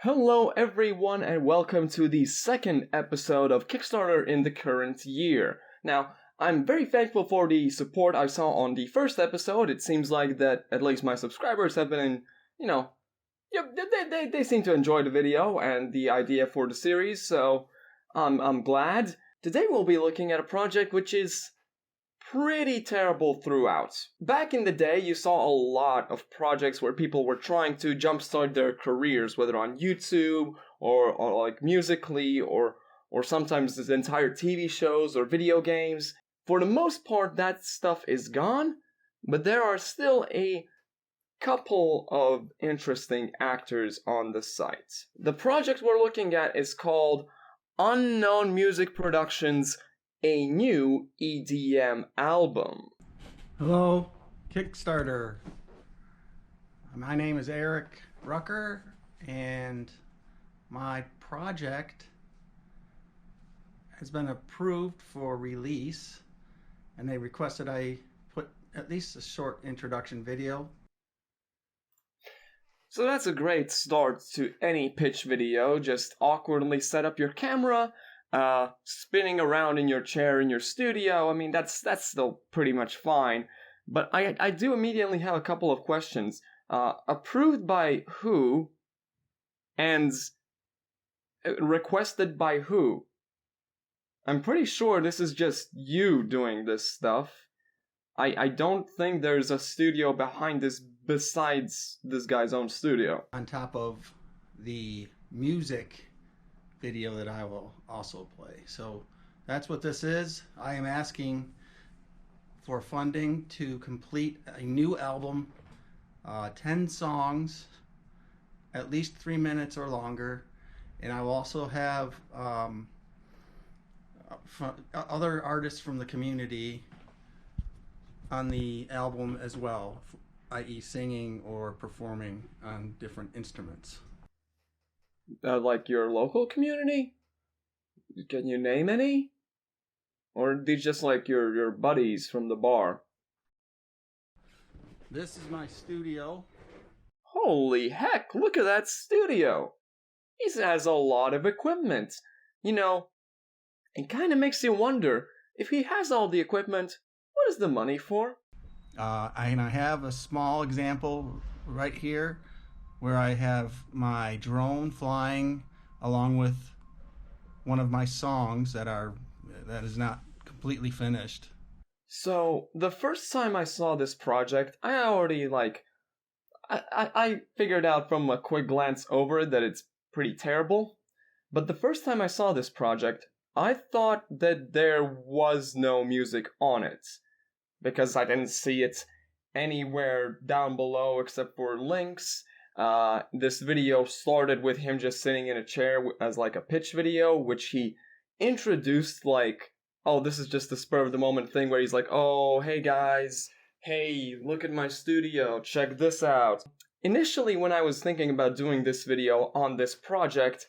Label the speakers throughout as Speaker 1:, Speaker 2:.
Speaker 1: Hello everyone and welcome to the second episode of Kickstarter in the current year. Now, I'm very thankful for the support I saw on the first episode. It seems like that at least my subscribers have been, they seem to enjoy the video and the idea for the series, so I'm glad. Today we'll be looking at a project which is pretty terrible throughout. Back in the day, you saw a lot of projects where people were trying to jumpstart their careers, whether on YouTube or like Musically or sometimes the entire TV shows or video games. For the most part, that stuff is gone, but there are still a couple of interesting actors on the site. The project we're looking at is called Unknown Music Productions, a new EDM album.
Speaker 2: Hello, Kickstarter. My name is Eric Rucker, and my project has been approved for release, and they requested I put at least a short introduction video.
Speaker 1: So that's a great start to any pitch video. Just awkwardly set up your camera, spinning around in your chair in your studio. I mean, that's still pretty much fine. But I do immediately have a couple of questions. Approved by who? And requested by who? I'm pretty sure this is just you doing this stuff. I don't think there's a studio behind this besides this guy's own studio.
Speaker 2: On top of the music video that I will also play. So that's what this is. I am asking for funding to complete a new album, 10 songs, at least 3 minutes or longer, and I will also have other artists from the community on the album as well, i.e. singing or performing on different instruments.
Speaker 1: Like your local community? Can you name any? Or are these just like your buddies from the bar?
Speaker 2: This is my studio.
Speaker 1: Holy heck, look at that studio! He has a lot of equipment. You know, it kind of makes you wonder, if he has all the equipment, what is the money for?
Speaker 2: I have a small example right here where I have my drone flying along with one of my songs that is not completely finished.
Speaker 1: So, the first time I saw this project, I already I figured out from a quick glance over it that it's pretty terrible. But the first time I saw this project, I thought that there was no music on it, because I didn't see it anywhere down below except for links. This video started with him just sitting in a chair as like a pitch video, which he introduced like, oh, this is just a spur of the moment thing where he's like, oh, hey guys, hey, look at my studio, check this out. Initially, when I was thinking about doing this video on this project,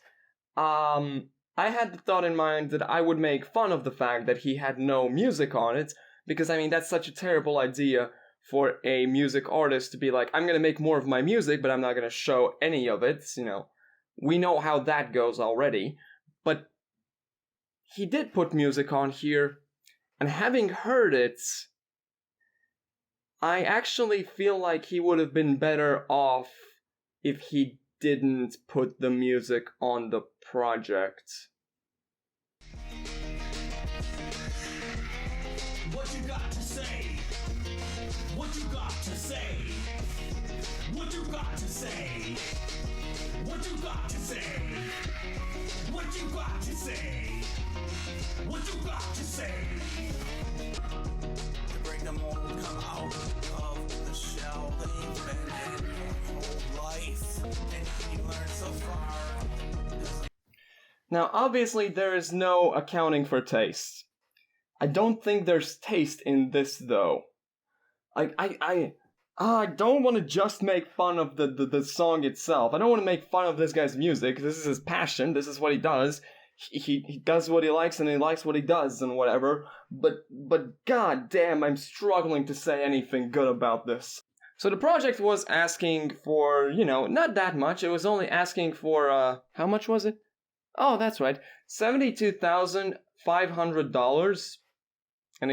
Speaker 1: I had the thought in mind that I would make fun of the fact that he had no music on it, because I mean, that's such a terrible idea for a music artist to be like, I'm gonna make more of my music, but I'm not gonna show any of it, you know. We know how that goes already, but he did put music on here, and having heard it, I actually feel like he would have been better off if he didn't put the music on the project.
Speaker 3: What you got to say? What you got to say? What you got to say? What you got to say? What you got to say? What you got to say? To break the mold, come out of the shell that you've been in your whole life, and you learn so far.
Speaker 1: Now, obviously, there is no accounting for taste. I don't think there's taste in this, though. I don't want to just make fun of the song itself. I don't want to make fun of this guy's music. This is his passion. This is what he does. He does what he likes, and he likes what he does, and whatever. But god damn, I'm struggling to say anything good about this. So the project was asking for, not that much. It was only asking for, how much was it? Oh, that's right, $72,500. And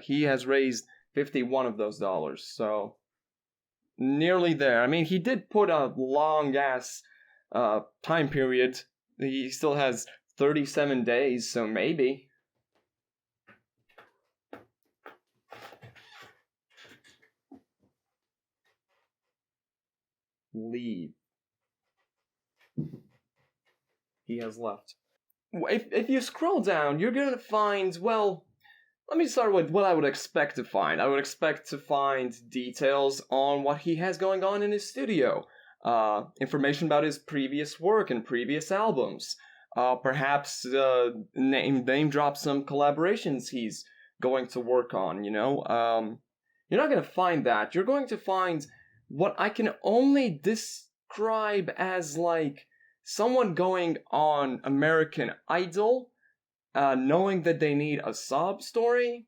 Speaker 1: he has raised 51 of those dollars, so nearly there. I mean, he did put a long-ass time period. He still has 37 days, so maybe. Leave. He has left. If you scroll down, you're gonna find, well, let me start with what I would expect to find. I would expect to find details on what he has going on in his studio, information about his previous work and previous albums, perhaps name drop some collaborations he's going to work on, You're not going to find that. You're going to find what I can only describe as like someone going on American Idol, knowing that they need a sob story,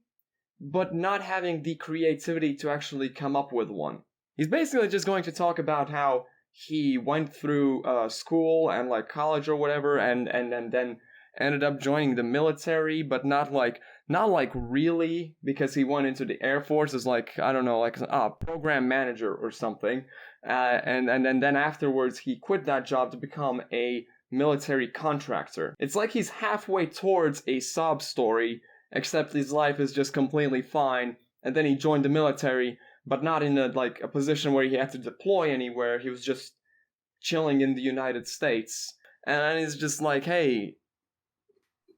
Speaker 1: but not having the creativity to actually come up with one. He's basically just going to talk about how he went through school and like college or whatever, and then ended up joining the military, but not like really, because he went into the Air Force as like, I don't know, like a program manager or something, and then afterwards he quit that job to become a military contractor. It's like he's halfway towards a sob story, except his life is just completely fine, and then he joined the military, but not in a position where he had to deploy anywhere. He was just chilling in the United States, and he's just like, hey,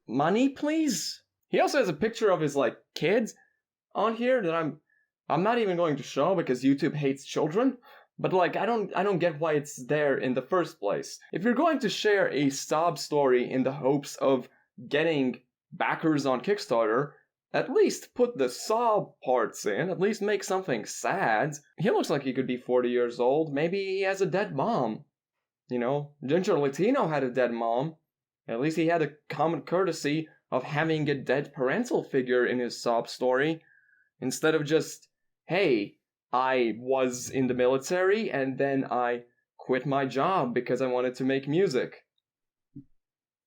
Speaker 1: money please? He also has a picture of his kids on here that I'm not even going to show because YouTube hates children. But I don't get why it's there in the first place. If you're going to share a sob story in the hopes of getting backers on Kickstarter, at least put the sob parts in. At least make something sad. He looks like he could be 40 years old. Maybe he has a dead mom. Ginger Latino had a dead mom. At least he had the common courtesy of having a dead parental figure in his sob story, instead of just, hey, I was in the military and then I quit my job because I wanted to make music.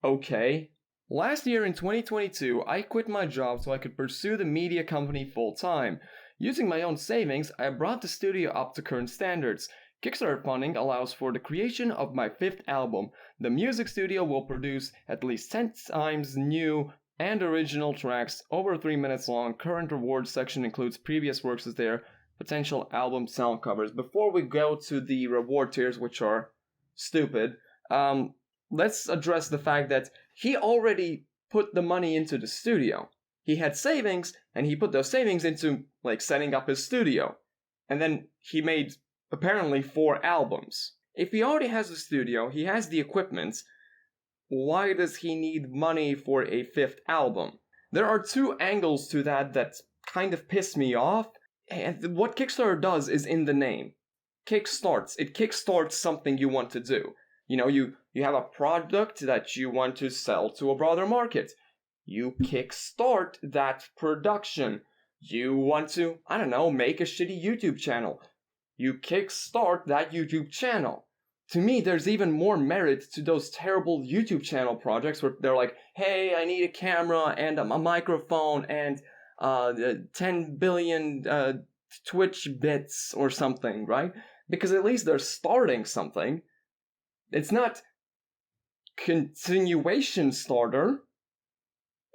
Speaker 1: Okay. Last year in 2022, I quit my job so I could pursue the media company full time. Using my own savings, I brought the studio up to current standards. Kickstarter funding allows for the creation of my 5th album. The music studio will produce at least 10 times new and original tracks, over 3 minutes long. Current rewards section includes previous works as their potential album sound covers. Before we go to the reward tiers, which are stupid, let's address the fact that he already put the money into the studio. He had savings, and he put those savings into setting up his studio. And then he made apparently 4 albums. If he already has a studio, he has the equipment, why does he need money for a 5th album? There are 2 angles to that kind of piss me off. And what Kickstarter does is in the name. Kickstarts. It kickstarts something you want to do. You have a product that you want to sell to a broader market. You kickstart that production. You want to, I don't know, make a shitty YouTube channel. You kickstart that YouTube channel. To me, there's even more merit to those terrible YouTube channel projects where they're like, hey, I need a camera and a microphone and 10 billion Twitch bits or something, right? Because at least they're starting something. It's not continuation starter.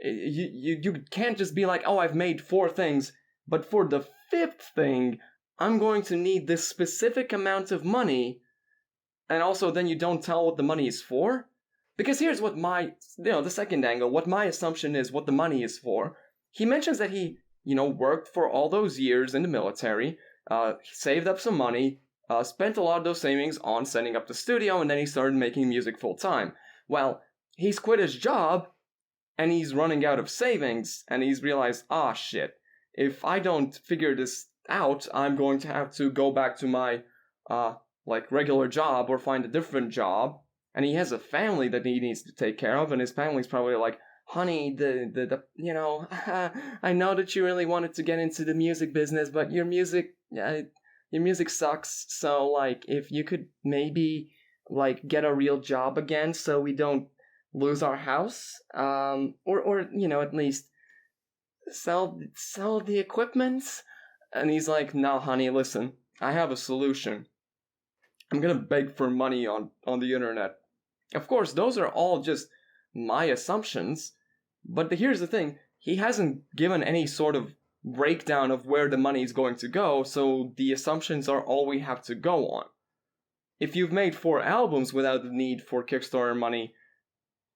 Speaker 1: You can't just be like, oh, I've made 4 things, but for the 5th thing, I'm going to need this specific amount of money, and also then you don't tell what the money is for? Because here's what the second angle, what my assumption is what the money is for. He mentions that he, worked for all those years in the military, saved up some money, spent a lot of those savings on setting up the studio, and then he started making music full time. Well, he's quit his job, and he's running out of savings, and he's realized, shit, if I don't figure this out, I'm going to have to go back to my, regular job or find a different job. And he has a family that he needs to take care of, and his family's probably like, honey, I know that you really wanted to get into the music business, but your music, your music sucks, so, like, if you could maybe, like, get a real job again so we don't lose our house, or you know, at least sell the equipment. And he's like, no, honey, listen, I have a solution. I'm gonna beg for money on the internet. Of course, those are all just my assumptions, but here's the thing, he hasn't given any sort of breakdown of where the money is going to go, so the assumptions are all we have to go on. If you've made 4 albums without the need for Kickstarter money,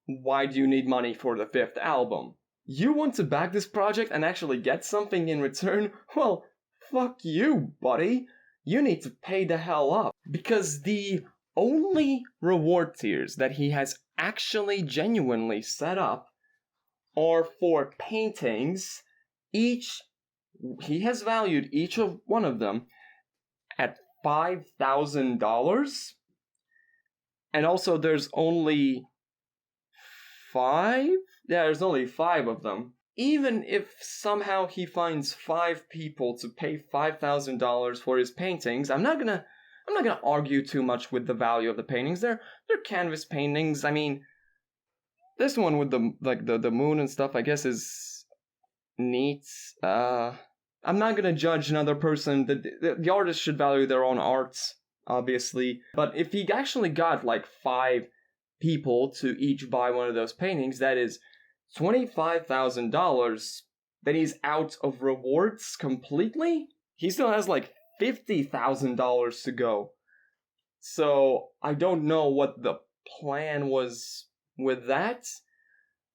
Speaker 1: why do you need money for the 5th album? You want to back this project and actually get something in return? Well, fuck you, buddy. You need to pay the hell up. Because the only reward tiers that he has actually genuinely set up are for paintings. He has valued each of one of them at $5,000. And also there's only 5? Yeah, there's only 5 of them. Even if somehow he finds 5 people to pay $5,000 for his paintings, I'm not gonna argue too much with the value of the paintings. They're canvas paintings. I mean, this one with the moon and stuff, I guess, is neat. I'm not gonna judge another person. The artist should value their own arts, obviously. But if he actually got like 5 people to each buy one of those paintings, that is $25,000, then he's out of rewards completely. He still has like $50,000 to go. So I don't know what the plan was with that.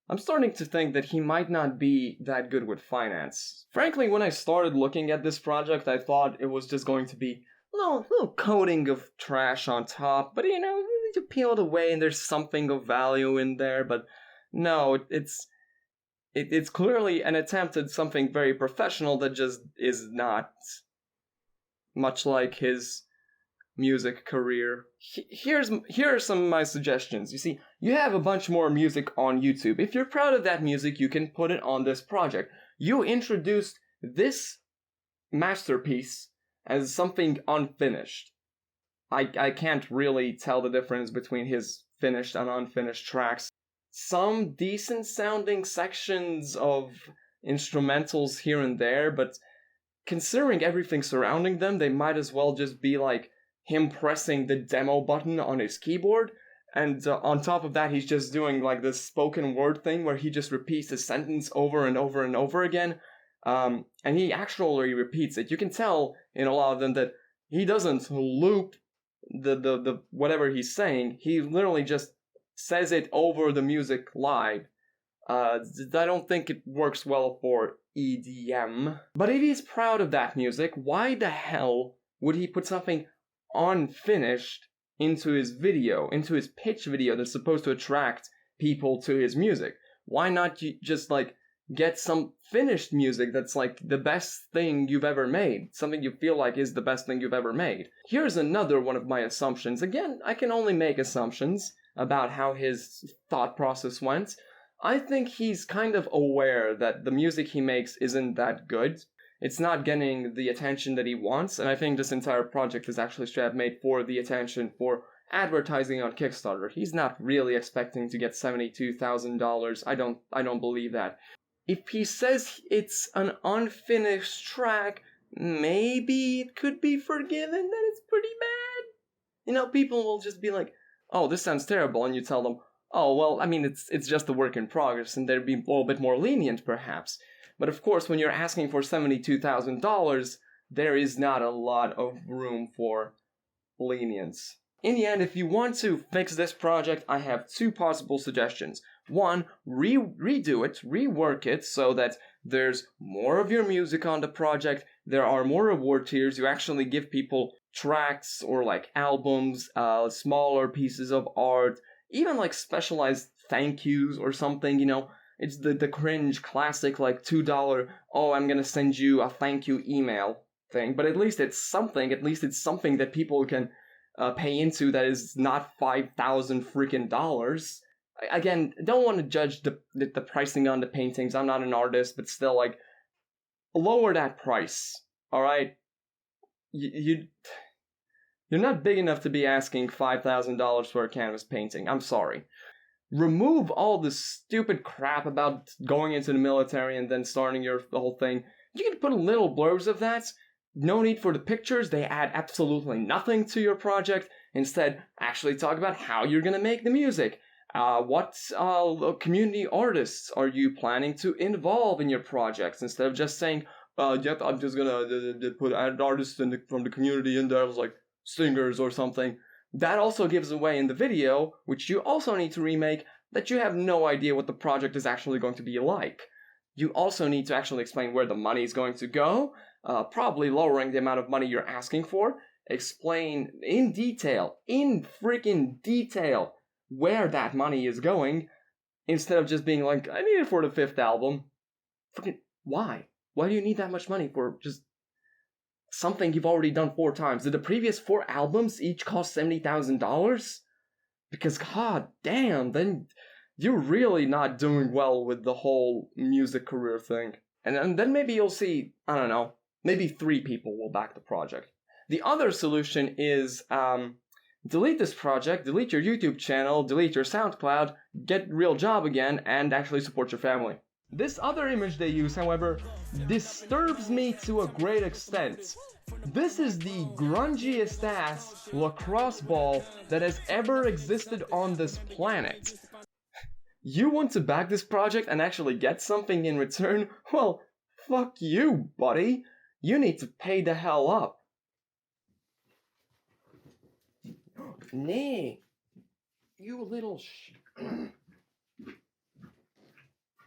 Speaker 1: I'm starting to think that he might not be that good with finance. Frankly, when I started looking at this project, I thought it was just going to be a little coating of trash on top, but you know, you peel it away and there's something of value in there, but no, it's clearly an attempt at something very professional that just is not, much like his music career. Here are some of my suggestions. You see, you have a bunch more music on YouTube. If you're proud of that music, you can put it on this project. You introduced this masterpiece as something unfinished. I can't really tell the difference between his finished and unfinished tracks. Some decent sounding sections of instrumentals here and there, but considering everything surrounding them, they might as well just be like him pressing the demo button on his keyboard, and on top of that he's just doing like this spoken word thing where he just repeats a sentence over and over and over again, and he actually repeats it. You can tell in a lot of them that he doesn't loop the whatever he's saying. He literally just says it over the music live. I don't think it works well for EDM. But if he's proud of that music, why the hell would he put something unfinished into his video, into his pitch video that's supposed to attract people to his music? Why not just like get some finished music that's like the best thing you've ever made, something you feel like is the best thing you've ever made? Here's another one of my assumptions. Again, I can only make assumptions about how his thought process went. I think he's kind of aware that the music he makes isn't that good. It's not getting the attention that he wants, and I think this entire project is actually straight up made for the attention, for advertising on Kickstarter. He's not really expecting to get $72,000. I don't believe that. If he says it's an unfinished track, maybe it could be forgiven that it's pretty bad. You know, people will just be like, oh, this sounds terrible, and you tell them, oh, well, I mean, it's just a work in progress, and they'd be a little bit more lenient, perhaps. But of course, when you're asking for $72,000, there is not a lot of room for lenience. In the end, if you want to fix this project, I have 2 possible suggestions. 1, redo it, rework it, so that there's more of your music on the project, there are more reward tiers, you actually give people tracks or like albums, smaller pieces of art, even like specialized thank yous or something, you know. It's the cringe classic like $2, oh, I'm gonna send you a thank you email thing, but at least it's something that people can pay into that is not $5,000 freaking dollars. Again, don't want to judge the pricing on the paintings. I'm not an artist, but still, like, lower that price, alright? you're not big enough to be asking $5,000 for a canvas painting. I'm sorry. Remove all the stupid crap about going into the military and then starting the whole thing. You can put little blurbs of that. No need for the pictures. They add absolutely nothing to your project. Instead, actually talk about how you're going to make the music. What community artists are you planning to involve in your projects? Instead of just saying, yep, I'm just going to put artists from the community in there, like singers or something. That also gives away in the video, which you also need to remake, that you have no idea what the project is actually going to be like. You also need to actually explain where the money is going to go, probably lowering the amount of money you're asking for. Explain in detail, in freaking detail, where that money is going, instead of just being like, I need it for the 5th album. Freaking, why? Why do you need that much money for just something you've already done 4 times? Did the previous 4 albums each cost $70,000? Because god damn, then you're really not doing well with the whole music career thing. And then maybe you'll see, I don't know, maybe 3 people will back the project. The other solution is delete this project, delete your YouTube channel, delete your SoundCloud, get a real job again, and actually support your family. This other image they use, however, disturbs me to a great extent. This is the grungiest ass lacrosse ball that has ever existed on this planet. You want to back this project and actually get something in return? Well, fuck you, buddy. You need to pay the hell up. Nay, you little